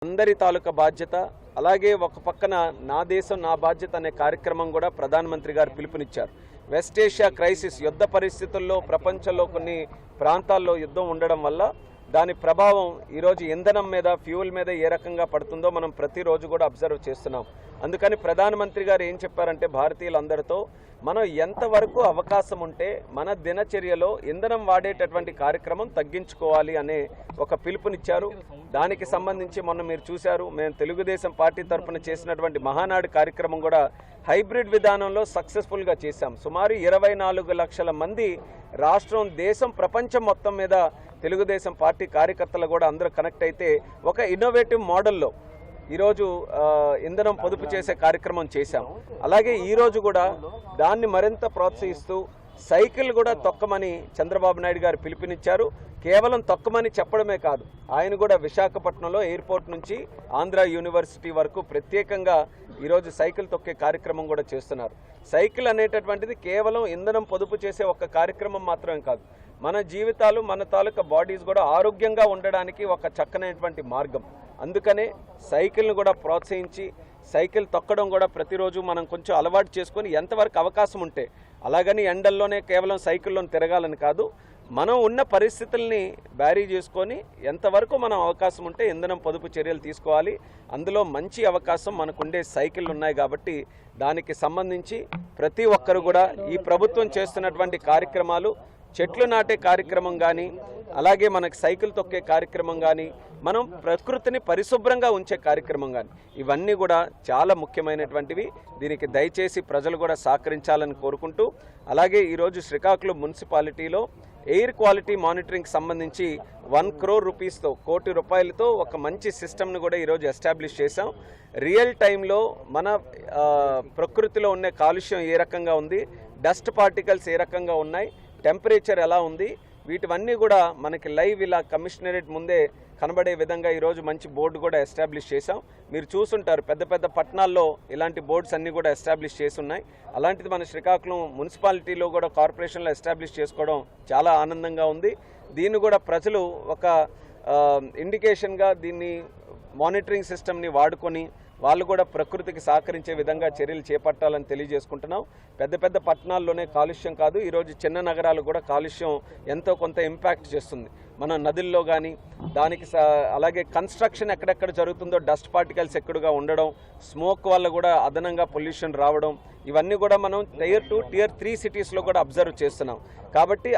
అందరి తాలూకా బాధ్యత. అలాగే ఒక పక్కన నా దేశం నా బాధ్యత అనే కార్యక్రమం కూడా ప్రధానమంత్రి గారు పిలుపునిచ్చారు. వెస్ట్ ఏషియా క్రైసిస్ యుద్ధ పరిస్థితుల్లో ప్రపంచంలో కొన్ని ప్రాంతాల్లో యుద్ధం ఉండడం వల్ల దాని ప్రభావం ఈరోజు ఇంధనం మీద ఫ్యూయల్ మీద ఏ రకంగా పడుతుందో మనం ప్రతిరోజు కూడా అబ్జర్వ్ చేస్తున్నాం. అందుకని ప్రధానమంత్రి గారు ఏం చెప్పారంటే భారతీయులందరితో మనం ఎంతవరకు అవకాశం ఉంటే మన దినచర్యలో ఇంధనం వాడేటటువంటి కార్యక్రమం తగ్గించుకోవాలి అనే ఒక పిలుపునిచ్చారు. దానికి సంబంధించి మొన్న మీరు చూశారు, మేము తెలుగుదేశం పార్టీ తరఫున చేసినటువంటి మహానాడు కార్యక్రమం కూడా హైబ్రిడ్ విధానంలో సక్సెస్ఫుల్గా చేశాం. సుమారు 24 లక్షల మంది రాష్ట్రం, దేశం, ప్రపంచం మొత్తం మీద తెలుగుదేశం పార్టీ కార్యకర్తలు కూడా అందరూ కనెక్ట్ అయితే ఒక ఇన్నోవేటివ్ మోడల్లో ఈరోజు ఇంధనం పొదుపు చేసే కార్యక్రమం చేశాం. అలాగే ఈరోజు కూడా దాన్ని మరింత ప్రోత్సహిస్తూ సైకిల్ కూడా తొక్కమని చంద్రబాబు నాయుడు గారు పిలుపునిచ్చారు. కేవలం తొక్కమని చెప్పడమే కాదు, ఆయన కూడా విశాఖపట్నంలో ఎయిర్పోర్ట్ నుంచి ఆంధ్ర యూనివర్సిటీ వరకు ప్రత్యేకంగా ఈరోజు సైకిల్ తొక్కే కార్యక్రమం కూడా చేస్తున్నారు. సైకిల్ అనేటటువంటిది కేవలం ఇంధనం పొదుపు చేసే ఒక కార్యక్రమం మాత్రమే కాదు, మన జీవితాలు, మన తాలూకా బాడీస్ కూడా ఆరోగ్యంగా ఉండడానికి ఒక చక్కనైనటువంటి మార్గం. అందుకనే సైకిల్ను కూడా ప్రోత్సహించి సైకిల్ తొక్కడం కూడా ప్రతిరోజు మనం కొంచెం అలవాటు చేసుకొని ఎంతవరకు అవకాశం ఉంటే, అలాగని ఎండల్లోనే కేవలం సైకిల్లో తిరగాలని కాదు, మనం ఉన్న పరిస్థితుల్ని బ్యారీ చేసుకొని ఎంతవరకు మనం అవకాశం ఉంటే ఇంధనం పొదుపు చర్యలు తీసుకోవాలి. అందులో మంచి అవకాశం మనకుండే సైకిళ్ళు ఉన్నాయి కాబట్టి దానికి సంబంధించి ప్రతి ఒక్కరు కూడా ఈ ప్రభుత్వం చేస్తున్నటువంటి కార్యక్రమాలు, చెట్లు నాటే కార్యక్రమం కానీ, అలాగే మనకు సైకిల్ తొక్కే కార్యక్రమం కానీ, మనం ప్రకృతిని పరిశుభ్రంగా ఉంచే కార్యక్రమం కానీ, ఇవన్నీ కూడా చాలా ముఖ్యమైనటువంటివి. దీనికి దయచేసి ప్రజలు కూడా సహకరించాలని కోరుకుంటూ, అలాగే ఈరోజు శ్రీకాకుళం మున్సిపాలిటీలో ఎయిర్ క్వాలిటీ మానిటరింగ్ సంబంధించి 1 crore రూపీస్తో, 1 కోటి రూపాయలతో ఒక మంచి సిస్టమ్ను కూడా ఈరోజు ఎస్టాబ్లిష్ చేశాం. రియల్ టైంలో మన ప్రకృతిలో ఉన్న కాలుష్యం ఏ రకంగా ఉంది, డస్ట్ పార్టికల్స్ ఏ రకంగా ఉన్నాయి, టెంపరేచర్ ఎలా ఉంది, వీటివన్నీ కూడా మనకి లైవ్ ఇలా కమిషనరేట్ ముందే కనబడే విధంగా ఈరోజు మంచి బోర్డు కూడా ఎస్టాబ్లిష్ చేశాం. మీరు చూసుంటారు, పెద్ద పెద్ద పట్టణాల్లో ఇలాంటి బోర్డ్స్ అన్నీ కూడా ఎస్టాబ్లిష్ చేసి ఉన్నాయి. అలాంటిది మన శ్రీకాకుళం మున్సిపాలిటీలో కూడా కార్పొరేషన్లో ఎస్టాబ్లిష్ చేసుకోవడం చాలా ఆనందంగా ఉంది. దీన్ని కూడా ప్రజలు ఒక ఇండికేషన్గా దీన్ని మానిటరింగ్ సిస్టమ్ని వాడుకొని వాళ్ళు కూడా ప్రకృతికి సహకరించే విధంగా చర్యలు చేపట్టాలని తెలియజేసుకుంటున్నాం. పెద్ద పెద్ద పట్టణాల్లోనే కాలుష్యం కాదు, ఈరోజు చిన్న నగరాలు కూడా కాలుష్యం ఎంతో కొంత ఇంపాక్ట్ చేస్తుంది. మన నదుల్లో కానీ, దానికి అలాగే కన్స్ట్రక్షన్ ఎక్కడెక్కడ జరుగుతుందో డస్ట్ పార్టికల్స్ ఎక్కువగా ఉండడం, స్మోక్ వల్ల కూడా అదనంగా పొల్యూషన్ రావడం, ఇవన్నీ కూడా మనం Tier 2, Tier 3 సిటీస్లో కూడా అబ్జర్వ్ చేస్తున్నాం. కాబట్టి